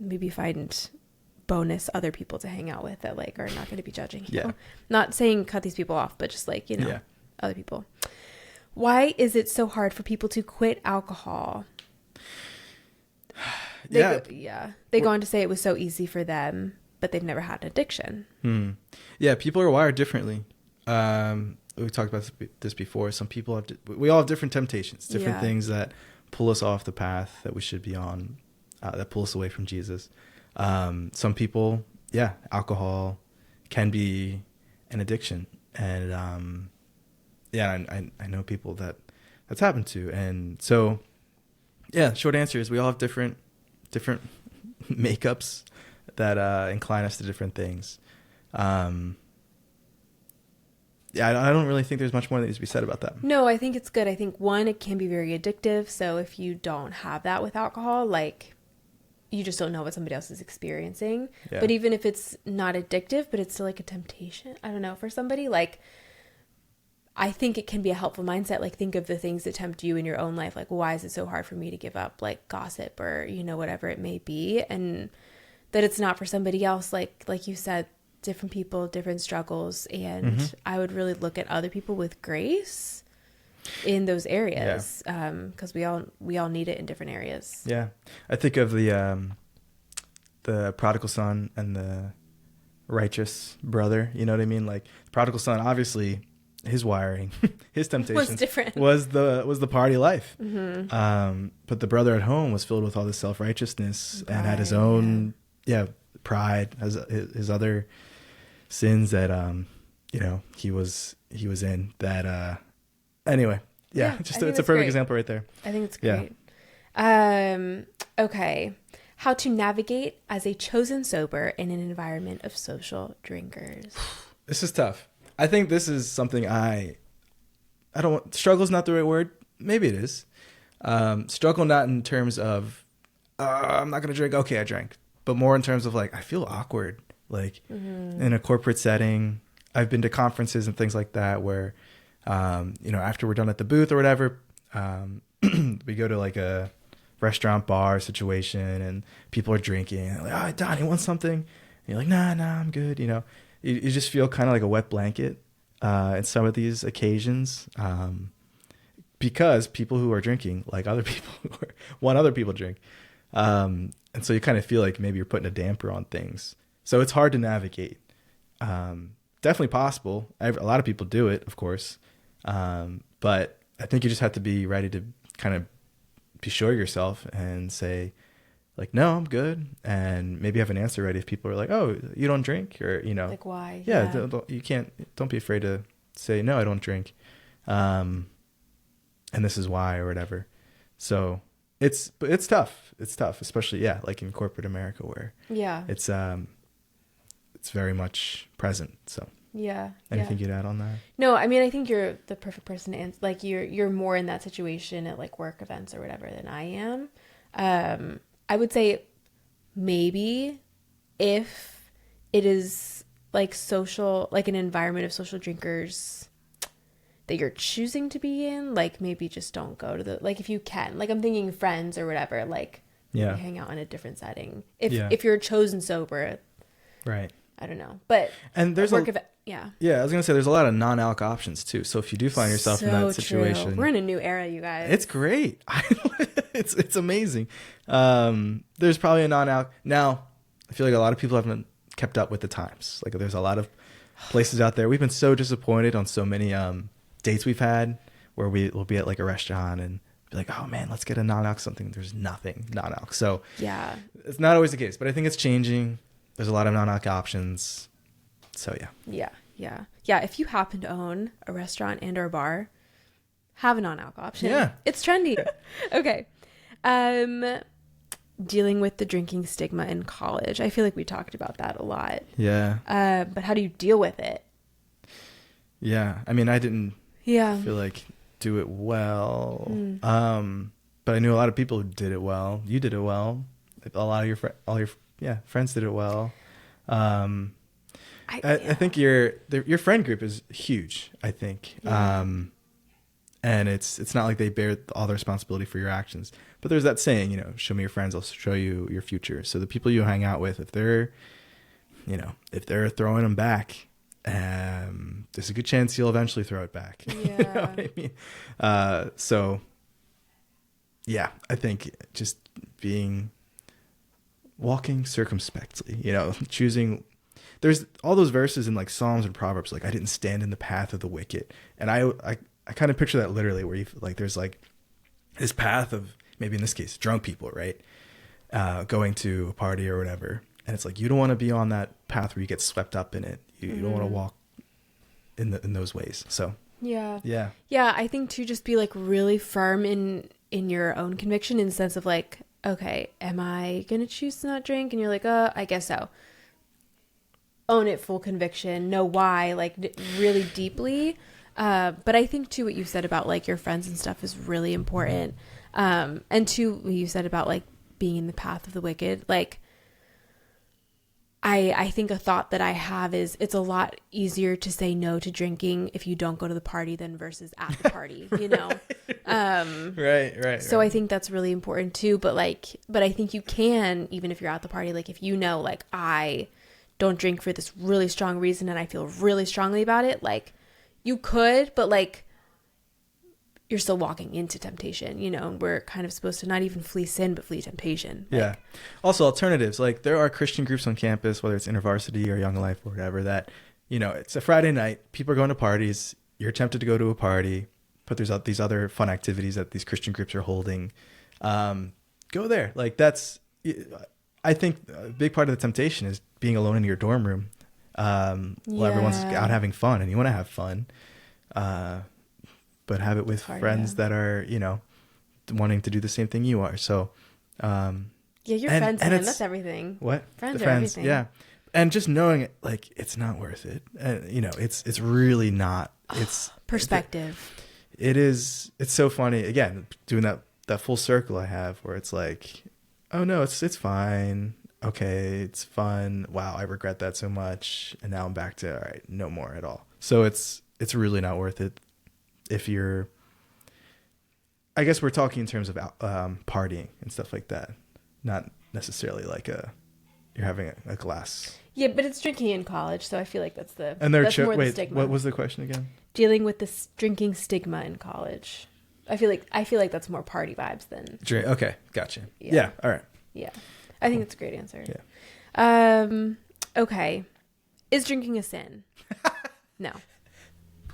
maybe find bonus other people to hang out with that like are not going to be judging you. Yeah. Not saying cut these people off, but just like, you know, Yeah. other people. Why is it so hard for people to quit alcohol? They go on to say it was so easy for them, but they've never had an addiction. Yeah, people are wired differently. We talked about this before. Some people we all have different temptations, different things that pull us off the path that we should be on, that pull us away from Jesus. Some people, alcohol can be an addiction, and I know people that's happened to, and so short answer is we all have different makeups that incline us to different things. I don't really think there's much more that needs to be said about that. No, I think it's good. I think one, it can be very addictive. So if you don't have that with alcohol, like you just don't know what somebody else is experiencing. Yeah. But even if it's not addictive, but it's still like a temptation, I don't know, for somebody, like I think it can be a helpful mindset. Like think of the things that tempt you in your own life. Like, why is it so hard for me to give up like gossip or, you know, whatever it may be. And that it's not for somebody else. Like you said, different people, different struggles. And I would really look at other people with grace in those areas. Because we all need it in different areas. Yeah. I think of the prodigal son and the righteous brother, you know what I mean? Like the prodigal son, obviously his wiring, his temptations was different. Was the party life. But the brother at home was filled with all this self-righteousness and had his own, pride, has his other sins that, he was in that, anyway. It's a perfect great. example right there. I think it's great. Okay. How to navigate as a chosen sober in an environment of social drinkers. This is tough. I think this is something struggle is not the right word. Maybe it is. Struggle not in terms of, I'm not going to drink. Okay, I drank. But more in terms of like, I feel awkward. Like in a corporate setting, I've been to conferences and things like that where, after we're done at the booth or whatever, we go to like a restaurant bar situation and people are drinking. And like, oh, Donny, want something? And you're like, nah, I'm good. You just feel kind of like a wet blanket in some of these occasions because people who are drinking like other people who want other people to drink. And so you kind of feel like maybe you're putting a damper on things. So it's hard to navigate. Definitely possible. A lot of people do it, of course. But I think you just have to be ready to kind of be sure of yourself and say, like, no, I'm good. And maybe have an answer ready if people are like, oh, you don't drink? Or, Like, why? Yeah. Don't be afraid to say, no, I don't drink. And this is why or whatever. So it's tough. It's tough, especially, like in corporate America where it's very much present. So anything you'd add on that? No, I mean, I think you're the perfect person to answer. Like you're more in that situation at like work events or whatever than I am. I would say maybe if it is like social, like an environment of social drinkers that you're choosing to be in, like maybe just don't go to like if you can, like I'm thinking friends or whatever, like hang out in a different setting. If you're chosen sober, right? I don't know, but and there's I was gonna say there's a lot of non-alc options too. So if you do find yourself in that situation, true. We're in a new era, you guys. It's great. It's amazing. There's probably a non-alc now. I feel like a lot of people haven't kept up with the times. Like there's a lot of places out there. We've been so disappointed on so many dates we've had where we'll be at like a restaurant and be like, oh man, let's get a non-alc something. There's nothing non-alc. So Yeah. it's not always the case, but I think it's changing. There's a lot of non-alc options. So yeah. Yeah. If you happen to own a restaurant and or bar, have a non-alc option. Yeah. It's trendy. Okay. Dealing with the drinking stigma in college. I feel like we talked about that a lot. Yeah. But how do you deal with it? Yeah. I mean, I didn't feel like do it well. But I knew a lot of people who did it well. You did it well. A lot of your friends did it well. I think your friend group is huge, I think. Yeah. And it's not like they bear all the responsibility for your actions. But there's that saying, show me your friends, I'll show you your future. So the people you hang out with, if they're throwing them back, there's a good chance you'll eventually throw it back. Yeah. You know what I mean? So yeah, I think just walking circumspectly, choosing. There's all those verses in like Psalms and Proverbs, like I didn't stand in the path of the wicked. And I kind of picture that literally where there's like this path of, maybe in this case, drunk people, right? Going to a party or whatever. And it's like, you don't want to be on that path where you get swept up in it. You don't want to walk in those ways. So yeah. I think too, just be like really firm in your own conviction, in the sense of like, okay, am I gonna choose to not drink? And you're like, I guess so. Own it, full conviction, know why, like really deeply. But I think too, what you said about like your friends and stuff is really important. And too, what you said about like being in the path of the wicked, like I think a thought that I have is it's a lot easier to say no to drinking if you don't go to the party than versus at the party, Right. So I think that's really important too. But I think you can, even if you're at the party, like if like I don't drink for this really strong reason and I feel really strongly about it, like you could, but like you're still walking into temptation, we're kind of supposed to not even flee sin, but flee temptation. Yeah. Also alternatives, like there are Christian groups on campus, whether it's InterVarsity or Young Life or whatever, that, it's a Friday night, people are going to parties, you're tempted to go to a party, but there's these other fun activities that these Christian groups are holding. Go there. Like I think a big part of the temptation is being alone in your dorm room. While everyone's out having fun and you want to have fun. But have it with friends that are, wanting to do the same thing you are. So, your friends, man, that's everything. What? Friends are everything. Yeah. And just knowing it, like, it's not worth it. And, it's really not. It's perspective. It's so funny. Again, doing that full circle I have where it's like, oh no, it's fine. Okay. It's fun. Wow. I regret that so much. And now I'm back to, all right, no more at all. So it's really not worth it. If you're, I guess we're talking in terms of partying and stuff like that, not necessarily like you're having a glass. Yeah, but it's drinking in college, so I feel like that's more the stigma. What was the question again? Dealing with this drinking stigma in college. I feel like that's more party vibes than. Okay, gotcha. Yeah, all right. Yeah, I think that's a great answer. Yeah. Okay, is drinking a sin? No.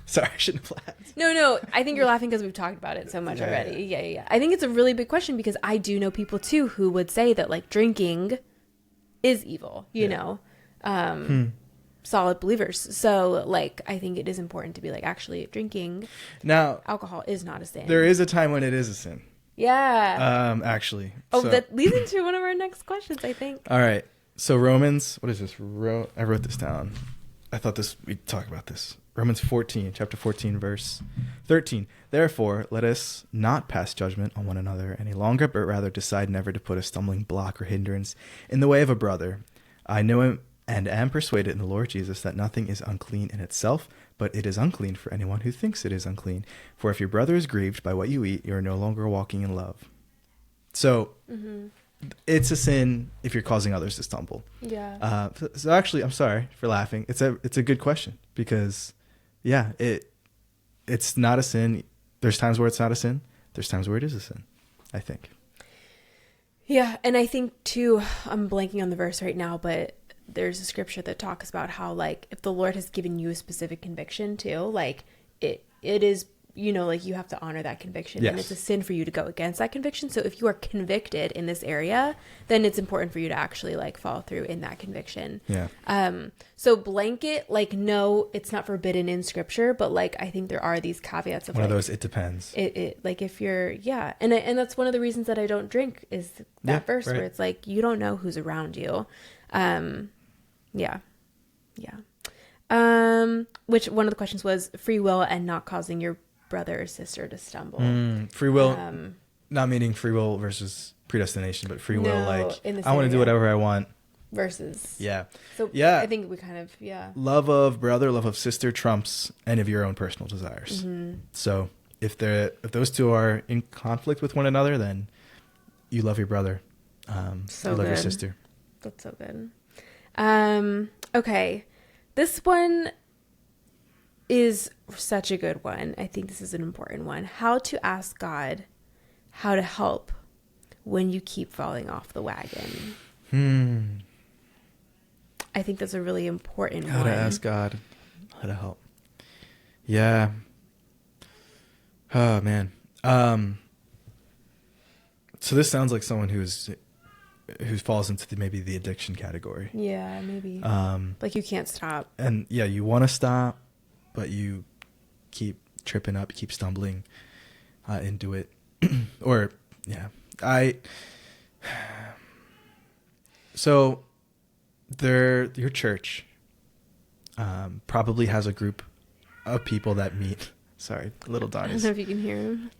Sorry, I shouldn't have laughed. No. I think you're laughing because we've talked about it so much already. Yeah. I think it's a really big question because I do know people too who would say that like drinking is evil, solid believers. So like, I think it is important to be like, actually drinking now, alcohol is not a sin. There is a time when it is a sin. Yeah. Actually. That leads into one of our next questions, I think. All right. So Romans, what is this? I wrote this down. I thought we'd talk about this. Romans 14, chapter 14, verse 13. Therefore, let us not pass judgment on one another any longer, but rather decide never to put a stumbling block or hindrance in the way of a brother. I know him and am persuaded in the Lord Jesus that nothing is unclean in itself, but it is unclean for anyone who thinks it is unclean. For if your brother is grieved by what you eat, you are no longer walking in love. So it's a sin if you're causing others to stumble. Yeah. So actually, I'm sorry for laughing. It's a good question because, yeah, it's not a sin. There's times where it's not a sin. There's times where it is a sin, I think. Yeah, and I think too, I'm blanking on the verse right now, but there's a scripture that talks about how like if the Lord has given you a specific conviction too, like it is like you have to honor that conviction, Yes. and it's a sin for you to go against that conviction. So if you are convicted in this area, then it's important for you to actually like follow through in that conviction. Yeah. So blanket, like, no, it's not forbidden in scripture, but like, I think there are these caveats of One like, of those, it depends. It like if you're, and that's one of the reasons that I don't drink is that verse right. where it's like, you don't know who's around you. Which one of the questions was free will and not causing your brother or sister to stumble. Free will, not meaning free will versus predestination, but free will, No, like, in this I want to do area. whatever I want. Versus. Yeah. So Yeah. I think we kind of, Love of brother, love of sister trumps any of your own personal desires. So if those two are in conflict with one another, then you love your brother. So you love your good. sister. That's so good. Okay. This one is such a good one. I think this is an important one. How to ask God how to help when you keep falling off the wagon. I think that's a really important one. How to ask God how to help. Yeah. Oh, man. So this sounds like someone who falls into maybe the addiction category. Yeah, maybe. Like you can't stop. And yeah, you want to stop, but you keep tripping up, keep stumbling into it. Or, yeah. So your church probably has a group of people that meet. Sorry, little I don't Donny's know if you can hear him.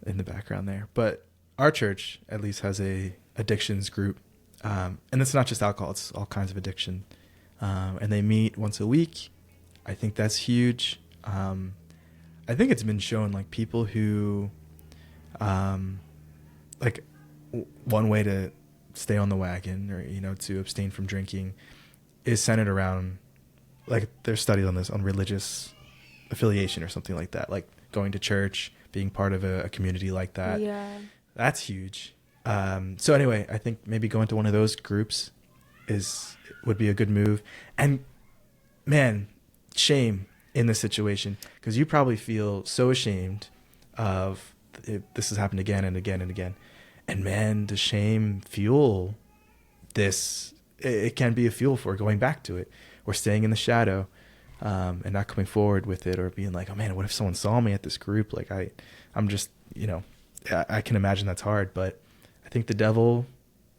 in the background there. But our church at least has a addictions group. And it's not just alcohol, it's all kinds of addiction. And they meet once a week. I think that's huge. I think it's been shown like people who, like one way to stay on the wagon or, to abstain from drinking is centered around, like there's studies on this, on religious affiliation or something like that, like going to church, being part of a community like that. Yeah. That's huge. So anyway, I think maybe going to one of those groups would be a good move. And man, shame in this situation, because you probably feel so ashamed of this has happened again and again and again. And man, does shame fuel this? It can be a fuel for going back to it or staying in the shadow and not coming forward with it, or being like, oh man, what if someone saw me at this group? Like I'm just, I can imagine that's hard, but I think the devil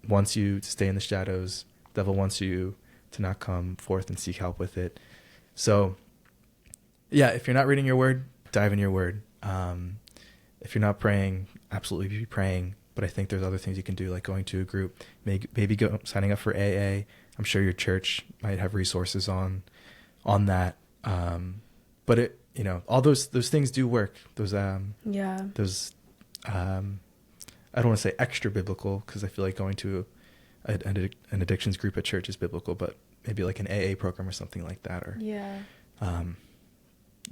wants you to stay in the shadows. The devil wants you to not come forth and seek help with it. So yeah, if you're not reading your word, dive in your word. If you're not praying, absolutely be praying. But I think there's other things you can do, like going to a group, maybe signing up for AA. I'm sure your church might have resources on that. But all those things do work. Those I don't want to say extra biblical, because I feel like going to an addictions group at church is biblical, but maybe like an AA program or something like that, or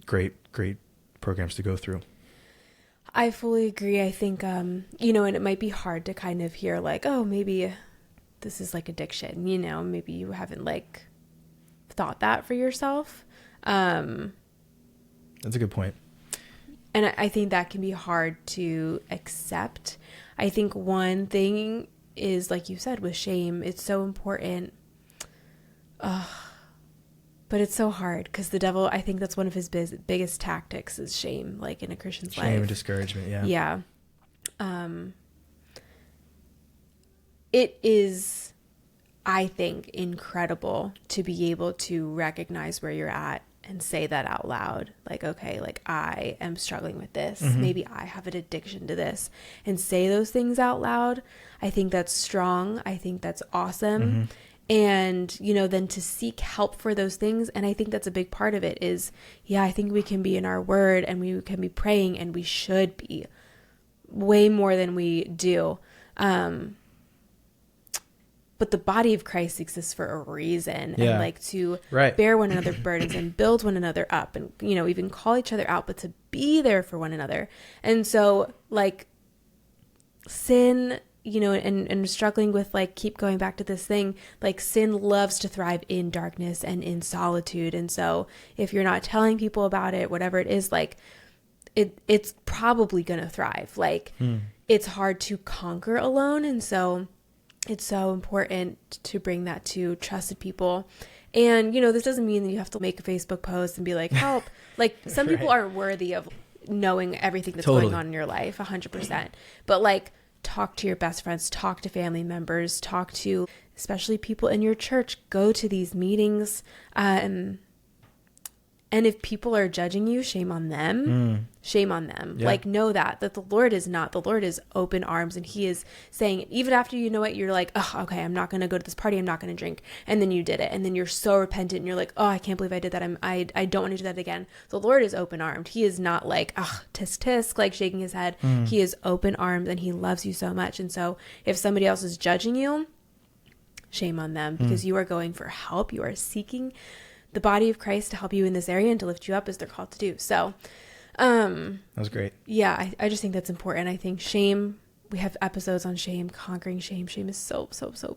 great programs to go through. I fully agree. I think, and it might be hard to kind of hear like, oh, maybe this is like addiction, maybe you haven't like thought that for yourself. That's a good point. And I think that can be hard to accept. I think one thing is, like you said, with shame, it's so important. But it's so hard because the devil, I think that's one of his biggest tactics is shame, like in a Christian's life. Shame and discouragement, yeah. Yeah. It is, I think, incredible to be able to recognize where you're at and say that out loud. Like, okay, like I am struggling with this. Mm-hmm. Maybe I have an addiction to this, and say those things out loud. I think that's strong. I think that's awesome. Mm-hmm. And, then to seek help for those things. And I think that's a big part of it is, I think we can be in our word and we can be praying, and we should be way more than we do. But the body of Christ exists for a reason, and like to bear one another's burdens and build one another up, and, even call each other out, but to be there for one another. And so like sin, and struggling with like, keep going back to this thing, like sin loves to thrive in darkness and in solitude. And so if you're not telling people about it, whatever it is, like it's probably going to thrive. Like it's hard to conquer alone. And so it's so important to bring that to trusted people. And, you know, this doesn't mean that you have to make a Facebook post and be like, help. Like some people aren't worthy of knowing everything that's going on in your life 100%. But like talk to your best friends, talk to family members, talk to especially people in your church, go to these meetings. And if people are judging you, shame on them. Shame on them. Yeah. Like, know that the Lord is not. The Lord is open arms, and he is saying, even after you know it, you're like, oh, okay, I'm not going to go to this party. I'm not going to drink. And then you did it. And then you're so repentant, and you're like, oh, I can't believe I did that. I don't want to do that again. The Lord is open armed. He is not like, tisk, tisk, like shaking his head. He is open armed, and he loves you so much. And so if somebody else is judging you, shame on them, because you are going for help. You are seeking the body of Christ to help you in this area and to lift you up as they're called to do. So, that was great. Yeah, I just think that's important. I think shame, we have episodes on shame, conquering shame. Shame is so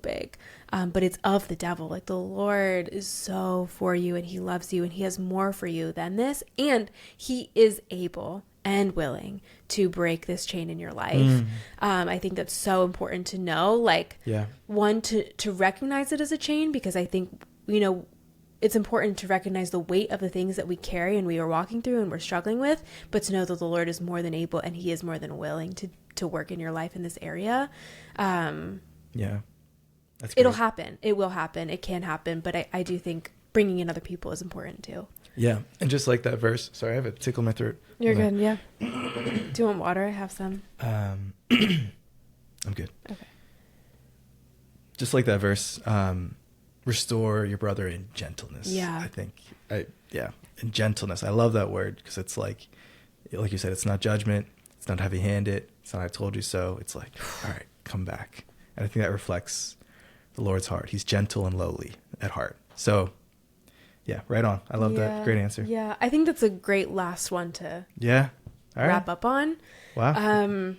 big. But it's of the devil. Like the Lord is so for you, and he loves you, and he has more for you than this. And he is able and willing to break this chain in your life. I think that's so important to know. Like, one, to recognize it as a chain, because I think, you know, it's important to recognize the weight of the things that we carry and we are walking through and we're struggling with, but to know that the Lord is more than able and he is more than willing to work in your life in this area. It'll happen. It will happen. It can happen. But I do think bringing in other people is important too. Yeah. And just like that verse, sorry, I have a tickle in my throat. You're good. Yeah. Do you want water? I have some. I'm good. Okay. Just like that verse, restore your brother in gentleness. Yeah. I think, in gentleness. I love that word, because it's like you said, it's not judgment. It's not heavy-handed. It's not I told you so. It's like, all right, come back. And I think that reflects the Lord's heart. He's gentle and lowly at heart. So, yeah, right on. I love that. Great answer. Yeah, I think that's a great last one to wrap up on. Wow.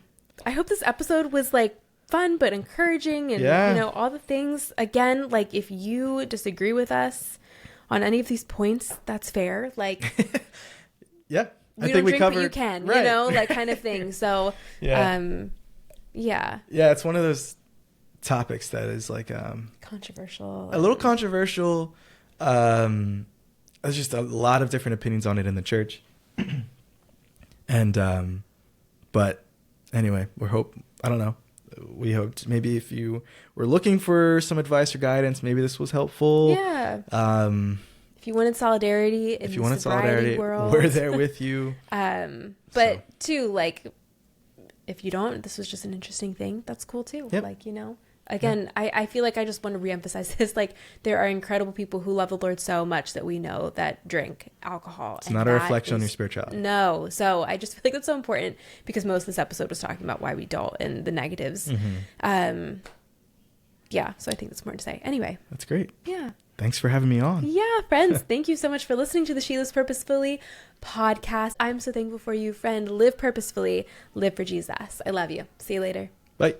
I hope this episode was like fun but encouraging, and you know, all the things. Again, like if you disagree with us on any of these points, that's fair. Like I think we drink covered, what you can, right. you know, like kind of thing. So it's one of those topics that is like controversial, a little controversial. There's just a lot of different opinions on it in the church. And but anyway, we hoped maybe if you were looking for some advice or guidance, maybe this was helpful. If you wanted solidarity in the sobriety world, we're there with you. But too, like, if you don't, this was just an interesting thing, that's cool too. Like, you know, again, I feel like I just want to reemphasize this. Like, there are incredible people who love the Lord so much that we know that drink alcohol. It's not a reflection on your spirituality. No. So I just feel like that's so important, because most of this episode was talking about why we don't and the negatives. So I think that's important to say. Anyway. That's great. Yeah. Thanks for having me on. Yeah, friends. Thank you so much for listening to the She Lives Purposefully podcast. I'm so thankful for you, friend. Live purposefully. Live for Jesus. I love you. See you later. Bye.